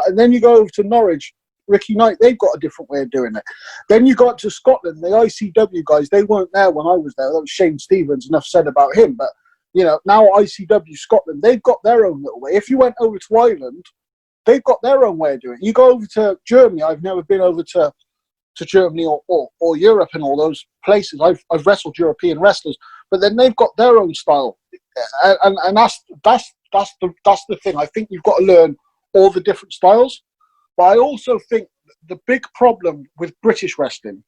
And then you go over to Norwich, Ricky Knight, they've got a different way of doing it. Then you got to Scotland, the ICW guys, they weren't there when I was there. That was Shane Stevens, enough said about him. But, you know, now ICW Scotland, they've got their own little way. If you went over to Ireland, they've got their own way of doing it. You go over to Germany, I've never been over to Germany or Europe and all those places. I've wrestled European wrestlers, but then they've got their own style, and that's the thing. I think you've got to learn all the different styles. But I also think the big problem with British wrestling,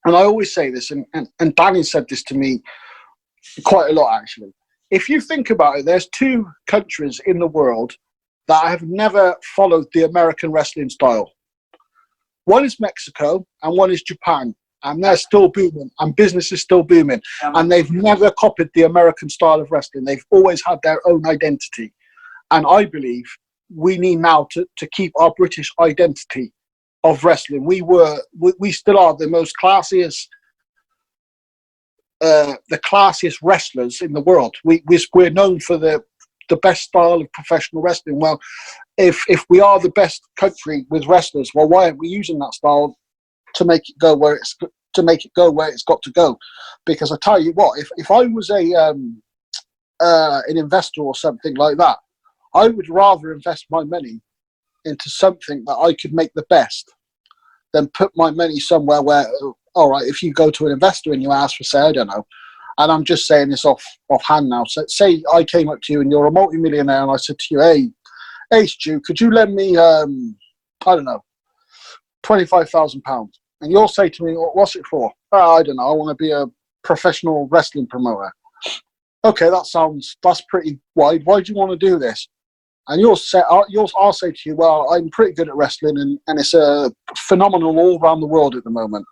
and I always say this, and Danny said this to me quite a lot actually. If you think about it, there's two countries in the world that have never followed the American wrestling style. One is Mexico and one is Japan, and they're still booming, and business is still booming, and they've never copied the American style of wrestling. They've always had their own identity, and I believe we need now to keep our British identity of wrestling. We still are the most classiest, the classiest wrestlers in the world. We're known for the best style of professional wrestling. Well, if we are the best country with wrestlers, well, why aren't we using that style to make it go where it's got to go? Because I tell you what, if I was an investor or something like that, I would rather invest my money into something that I could make the best than put my money somewhere where, all right, if you go to an investor and you ask for, say, I don't know, and I'm just saying this offhand now. So say I came up to you and you're a multi-millionaire and I said to you, hey, Stu, could you lend me, I don't know, £25,000? And you'll say to me, what's it for? I don't know, I want to be a professional wrestling promoter. Okay, that's pretty wide. Why do you want to do this? And I'll say to you, well, I'm pretty good at wrestling and it's phenomenal all around the world at the moment.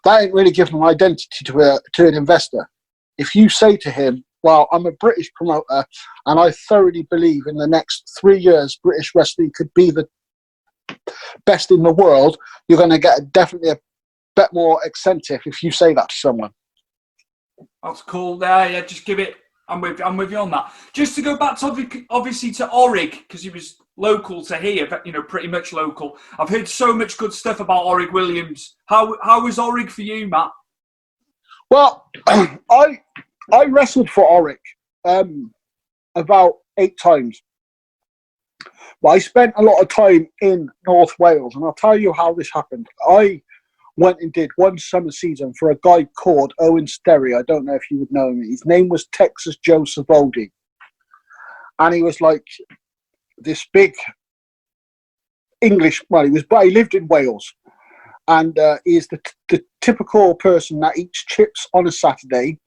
That ain't really giving an identity to an investor. If you say to him, well, I'm a British promoter and I thoroughly believe in the next 3 years British wrestling could be the best in the world, you're going to get definitely a bit more incentive if you say that to someone. That's cool. Yeah, just give it. I'm with you on that. Just to go back to obviously to Oric, because he was local to here, but, you know, pretty much local. I've heard so much good stuff about Oric Williams. How was Oric for you, Matt? Well, I wrestled for Oric about 8 times. But I spent a lot of time in North Wales, and I'll tell you how this happened. I went and did one summer season for a guy called Owen Sterry. I don't know if you would know him. His name was Texas Joe Savoldi. And he was like this big English, well, he lived in Wales. And he is the typical person that eats chips on a Saturday,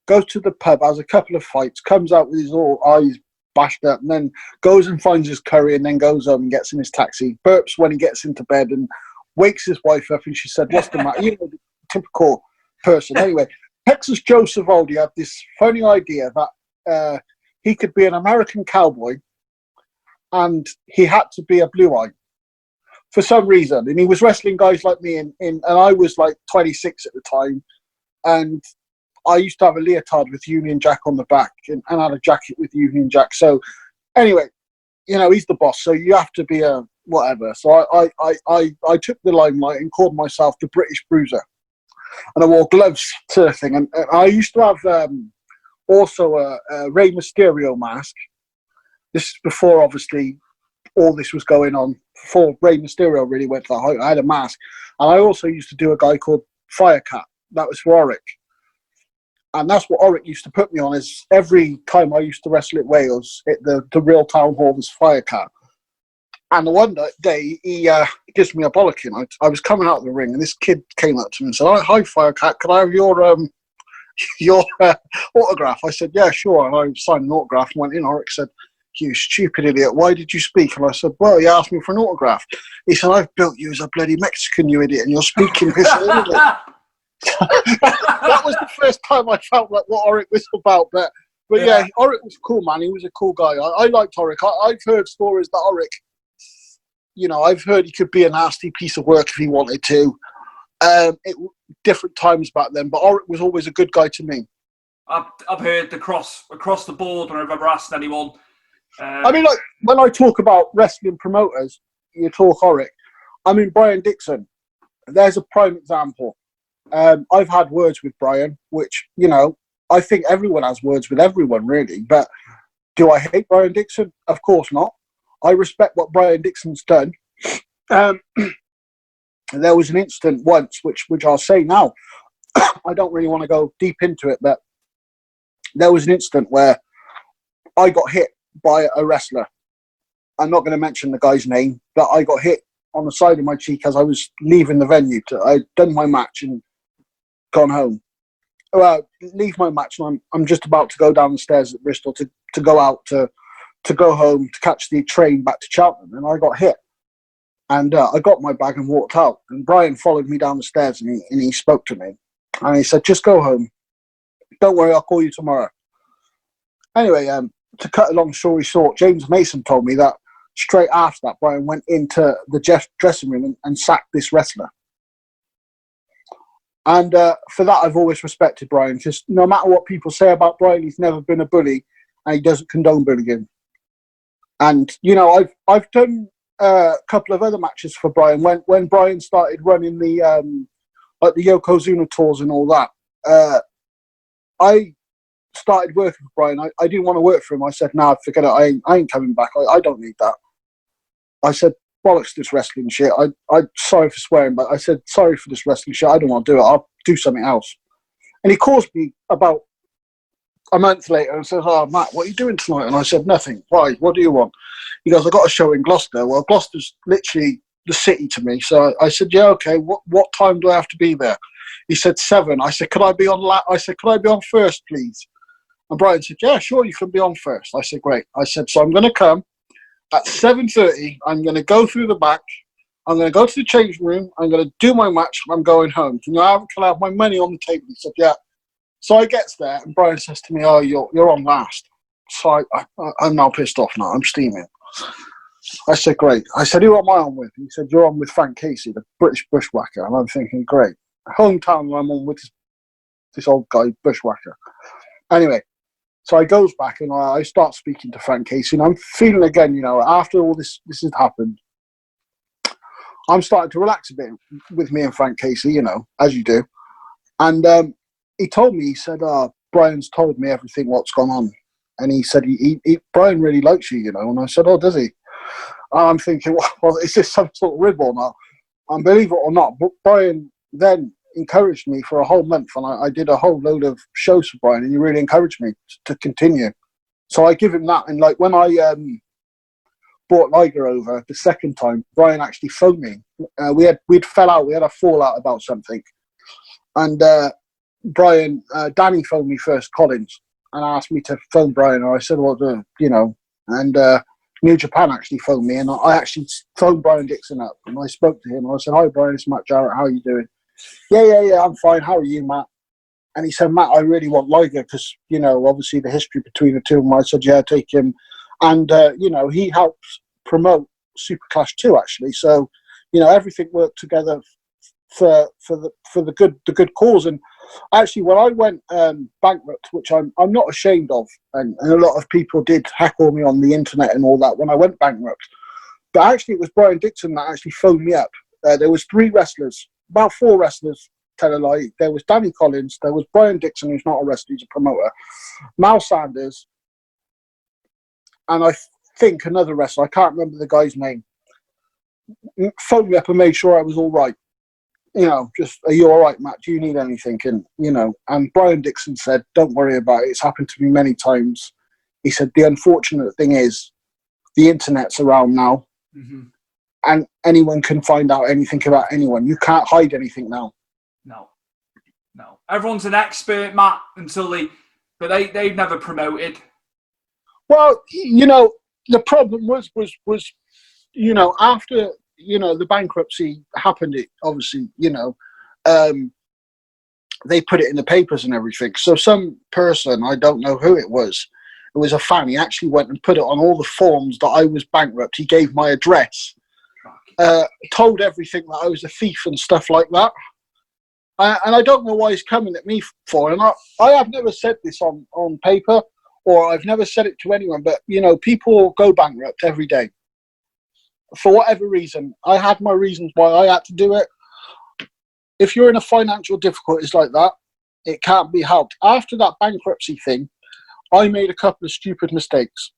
goes to the pub, has a couple of fights, comes out with his all eyes bashed up, and then goes and finds his curry and then goes home and gets in his taxi, burps when he gets into bed and wakes his wife up and she said, "What's the matter?" You know, the typical person. Anyway, Texas Joe Savoldi had this funny idea that he could be an American cowboy and he had to be a blue eye for some reason. And he was wrestling guys like me, and I was like 26 at the time. And I used to have a leotard with Union Jack on the back and had a jacket with Union Jack. So anyway, you know, he's the boss, so you have to be a whatever. So I took the limelight and called myself the British Bruiser. And I wore gloves to the thing. And I used to have also a Rey Mysterio mask. This is before, obviously, all this was going on. Before Rey Mysterio really went to the height, I had a mask. And I also used to do a guy called Firecat. That was for Oric. And that's what Oric used to put me on, is every time I used to wrestle at Wales, at the real town hall was Firecat. And the one day, he gives me a bollocking. I was coming out of the ring, and this kid came up to me and said, "Hi, Firecat, can I have your autograph?" I said, "Yeah, sure." And I signed an autograph and went in. Oric said, "You stupid idiot, why did you speak?" And I said, "Well, he asked me for an autograph." He said, "I've built you as a bloody Mexican, you idiot, and you're speaking piss." That was the first time I felt like what Oric was about. But yeah, Oric was a cool man. He was a cool guy. I liked Oric. I've heard stories that Oric, you know, I've heard he could be a nasty piece of work if he wanted to. Different times back then, but Oric was always a good guy to me. I've heard across the board when I've ever asked anyone. I mean, like, when I talk about wrestling promoters, you talk Oric. I mean, Brian Dixon, there's a prime example. I've had words with Brian, which, you know, I think everyone has words with everyone, really. But do I hate Brian Dixon? Of course not. I respect what Brian Dixon's done. There was an incident once, which I'll say now. I don't really want to go deep into it, but there was an incident where I got hit by a wrestler. I'm not going to mention the guy's name, but I got hit on the side of my cheek as I was leaving the venue. I'd done my match and gone home. Well, leave my match, and I'm just about to go down the stairs at Bristol to go out to go home to catch the train back to Cheltenham, and I got hit. And I got my bag and walked out. And Brian followed me down the stairs, and he spoke to me. And he said, "Just go home. Don't worry, I'll call you tomorrow." Anyway, to cut a long story short, James Mason told me that straight after that, Brian went into the dressing room and sacked this wrestler. And for that, I've always respected Brian, because no matter what people say about Brian, he's never been a bully, and he doesn't condone bullying. And, you know, I've done a couple of other matches for Brian. When Brian started running the like the Yokozuna tours and all that, I started working for Brian. I didn't want to work for him. I said, "Nah, forget it. I ain't coming back. I don't need that." I said, "Bollocks this wrestling shit." I sorry for swearing, but I said, "Sorry for this wrestling shit. I don't want to do it. I'll do something else." And he calls me about a month later and says, "Oh, Matt, what are you doing tonight?" And I said, "Nothing. Why? What do you want?" He goes, "I got a show in Gloucester." Well, Gloucester's literally the city to me. So I said, "Yeah, okay. What time do I have to be there?" He said 7. I said, "Could I be on could I be on first, please?" And Brian said, "Yeah, sure, you can be on first." I said, "Great." I said, "So I'm going to come at 7:30. I'm going to go through the back. I'm going to go to the changing room. I'm going to do my match. And I'm going home. Can I have my money on the table?" He said, "Yeah." So I gets there, and Brian says to me, "Oh, you're on last." So I'm now pissed off now. I'm steaming. I said, "Great." I said, "Who am I on with?" He said, "You're on with Frank Casey, the British bushwhacker." And I'm thinking, great. Hometown, I'm on with this old guy, bushwhacker. Anyway, so I goes back and I start speaking to Frank Casey, and I'm feeling again, you know, after all this has happened, I'm starting to relax a bit with me and Frank Casey, you know, as you do. And he told me, he said, "Brian's told me everything what's gone on." And he said, Brian really likes you, you know. And I said, "Oh, does he?" I'm thinking, well, is this some sort of rib or not? And believe it or not, Brian then encouraged me for a whole month, and I did a whole load of shows for Brian, and he really encouraged me to continue. So I give him that. And like when I brought Liger over the second time, Brian actually phoned me. We'd fell out. We had a fallout about something. And Danny phoned me first, Collins, and asked me to phone Brian. And I said, "Well, you know," and New Japan actually phoned me, and I actually phoned Brian Dixon up, and I spoke to him. And I said, "Hi, Brian, it's Matt Jarrett. How are you doing?" Yeah, I'm fine. How are you, Matt? And he said, "Matt, I really want Liger because, obviously the history between the two of them." I said, "Yeah, take him." And, he helps promote SuperClash 2, actually. So, everything worked together for the good cause. And actually, when I went bankrupt, which I'm not ashamed of, and a lot of people did heckle me on the internet and all that when I went bankrupt, but actually it was Brian Dixon that actually phoned me up. There was 3 wrestlers, about 4 wrestlers, tell a lie. There was Danny Collins, there was Brian Dixon, who's not a wrestler, he's a promoter, Mal Sanders, and I think another wrestler, I can't remember the guy's name, phoned me up and made sure I was all right. Just, are you all right, Matt? Do you need anything? And, and Brian Dixon said, don't worry about it. It's happened to me many times. He said, the unfortunate thing is the internet's around now, and anyone can find out anything about anyone. You can't hide anything now. No. Everyone's an expert, Matt, but they've never promoted. Well, the problem was after, the bankruptcy happened, it obviously, they put it in the papers and everything. So some person, I don't know who it was a fan, he actually went and put it on all the forms that I was bankrupt. He gave my address, told everything that I was a thief and stuff like that. And I don't know why he's coming at me for. And I have never said this on paper, or I've never said it to anyone, but, people go bankrupt every day. For whatever reason. I had my reasons why I had to do it. If you're in a financial difficulties like that, it can't be helped. After that bankruptcy thing, I made a couple of stupid mistakes,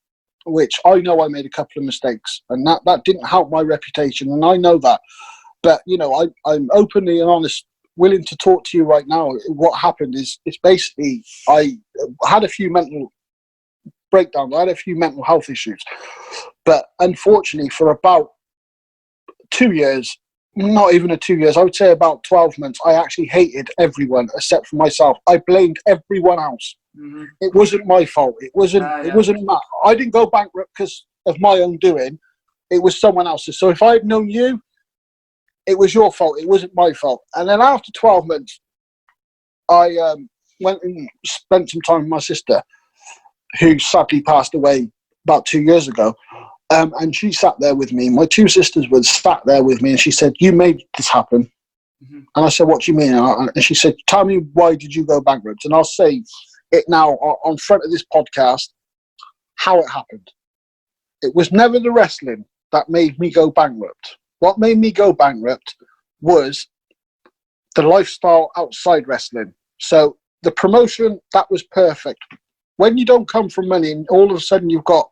which I know I made a couple of mistakes, and that didn't help my reputation, and I know that. But, I'm openly and honest, willing to talk to you right now. What happened is basically I had a few mental breakdowns. I had a few mental health issues. But unfortunately, for about 2 years, not even 2 years, I would say about 12 months, I actually hated everyone except for myself. I blamed everyone else. It wasn't my fault. It wasn't Matt. I didn't go bankrupt because of my own doing. It was someone else's. So if I had known you, it was your fault. It wasn't my fault. And then after 12 months, I went and spent some time with my sister, who sadly passed away about 2 years ago. And she sat there with me. My 2 sisters were sat there with me, and she said, "You made this happen." And I said, "What do you mean?" And she said, "Tell me, why did you go bankrupt?" And I'll say it now on front of this podcast, how it happened. It was never the wrestling that made me go bankrupt. What made me go bankrupt was the lifestyle outside wrestling. So the promotion, that was perfect. When you don't come from money and all of a sudden you've got,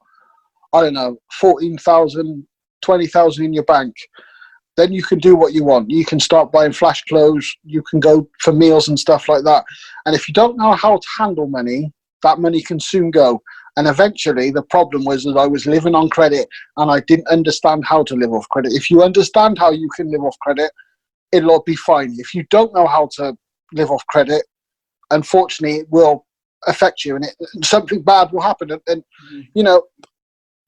I don't know, 14,000, 20,000 in your bank, then you can do what you want. You can start buying flash clothes. You can go for meals and stuff like that. And if you don't know how to handle money, that money can soon go. And eventually the problem was that I was living on credit and I didn't understand how to live off credit. If you understand how you can live off credit, it'll all be fine. If you don't know how to live off credit, unfortunately, it will affect you and something bad will happen. And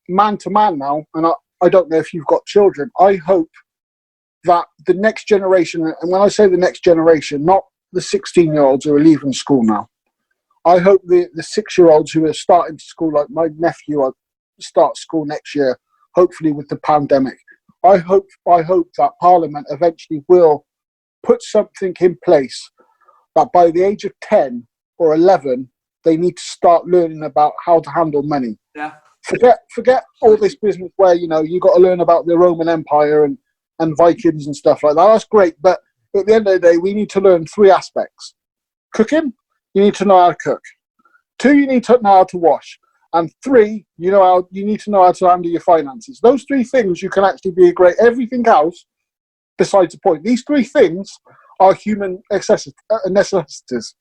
man to man now, and I don't know if you've got children, I hope that the next generation, and when I say the next generation, not the 16-year-olds who are leaving school now, I hope the 6-year-olds who are starting school, like my nephew, start school next year, hopefully with the pandemic. I hope that Parliament eventually will put something in place that by the age of 10 or 11, they need to start learning about how to handle money. Yeah. Forget all this business where, you got to learn about the Roman Empire and Vikings and stuff like that. That's great. But at the end of the day, we need to learn 3 aspects. Cooking, you need to know how to cook. 2, you need to know how to wash. And 3, you need to know how to handle your finances. Those 3 things, you can actually be great. Everything else, besides the point. These 3 things are human necessities.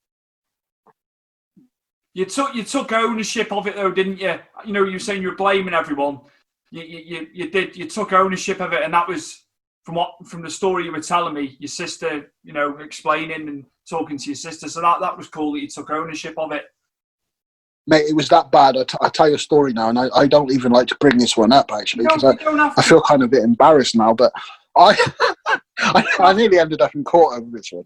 You took ownership of it though, didn't you? You were saying you were blaming everyone. You took ownership of it, and that was from the story you were telling me, your sister, explaining and talking to your sister. So that was cool that you took ownership of it. Mate, it was that bad. I tell you a story now, and I don't even like to bring this one up, actually, because I feel kind of a bit embarrassed now, but I nearly ended up in court over this one.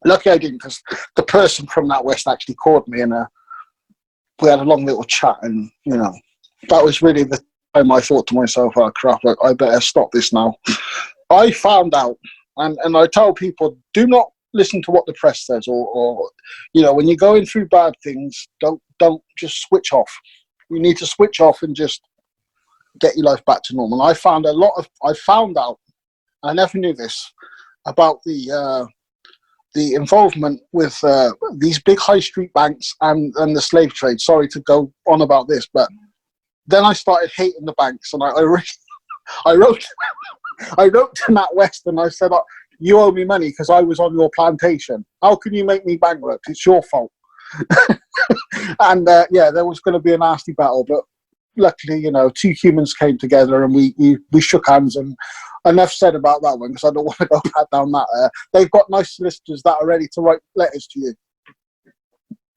Lucky I didn't, because the person from that West actually called me, and we had a long little chat, and, you know, that was really the time I thought to myself, oh, crap, I better stop this now. I found out, and I tell people, do not listen to what the press says, or you know, when you're going through bad things, don't just switch off. You need to switch off and just get your life back to normal. I found out, I never knew this, about the involvement with these big high street banks and the slave trade. Sorry to go on about this, but then I started hating the banks, and I wrote to Matt West, and I said, you owe me money because I was on your plantation. How can you make me bankrupt? It's your fault. And yeah, there was going to be a nasty battle, but luckily, you know, two humans came together and we shook hands. And enough said about that one, because I don't want to go back down that. They've got nice solicitors that are ready to write letters to you.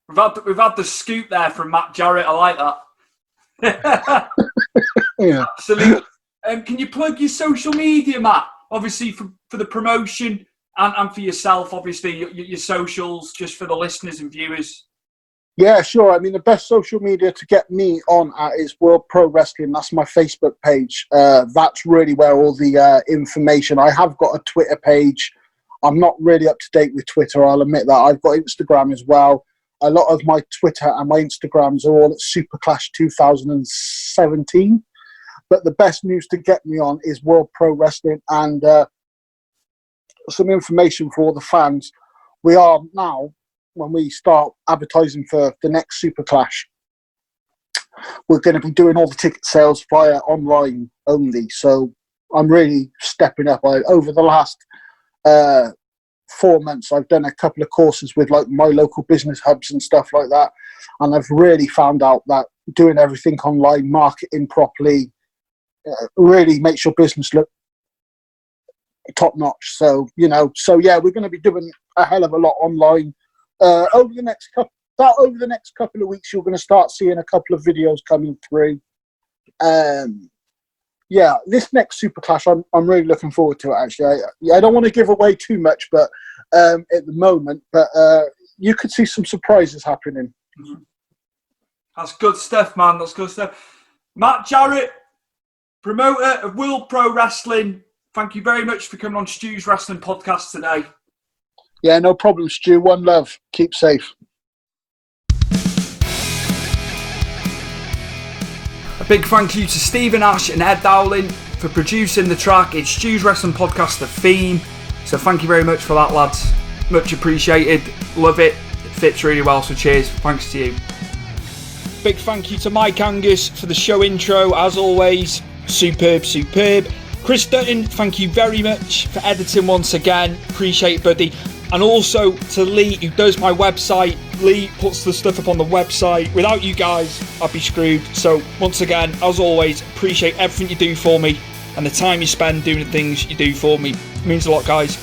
We've had the scoop there from Matt Jarrett. I like that. Yeah. Absolutely. Can you plug your social media, Matt? Obviously, for the promotion and for yourself, obviously, your socials, just for the listeners and viewers. Yeah, sure. I mean, the best social media to get me on at is World Pro Wrestling. That's my Facebook page. That's really where all the information. I have got a Twitter page. I'm not really up to date with Twitter, I'll admit that. I've got Instagram as well. A lot of my Twitter and my Instagrams are all at SuperClash 2017. But the best news to get me on is World Pro Wrestling, and some information for all the fans. We are now, when we start advertising for the next SuperClash, we're going to be doing all the ticket sales via online only. So I'm really stepping up. Over the last 4 months, I've done a couple of courses with like my local business hubs and stuff like that, and I've really found out that doing everything online, marketing properly, really makes your business look top notch. So, you know, yeah, we're going to be doing a hell of a lot online over the next couple of weeks. You're going to start seeing a couple of videos coming through. Yeah, this next SuperClash, I'm really looking forward to it. Actually, I don't want to give away too much, but at the moment, but you could see some surprises happening. That's good stuff, man. That's good stuff. Matt Jarrett, promoter of World Pro Wrestling, thank you very much for coming on Stu's Wrestling Podcast today. Yeah, no problem, Stu. One love. Keep safe. A big thank you to Stephen Ash and Ed Dowling for producing the track. It's Stu's Wrestling Podcast, the theme. So thank you very much for that, lads. Much appreciated. Love it. It fits really well, so cheers. Thanks to you. Big thank you to Mike Angus for the show intro, as always. Superb. Chris Dutton, thank you very much for editing once again. Appreciate it, buddy. And also to Lee, who does my website. Lee puts the stuff up on the website. Without you guys, I'd be screwed. So once again, as always, appreciate everything you do for me and the time you spend doing the things you do for me. It means a lot, guys.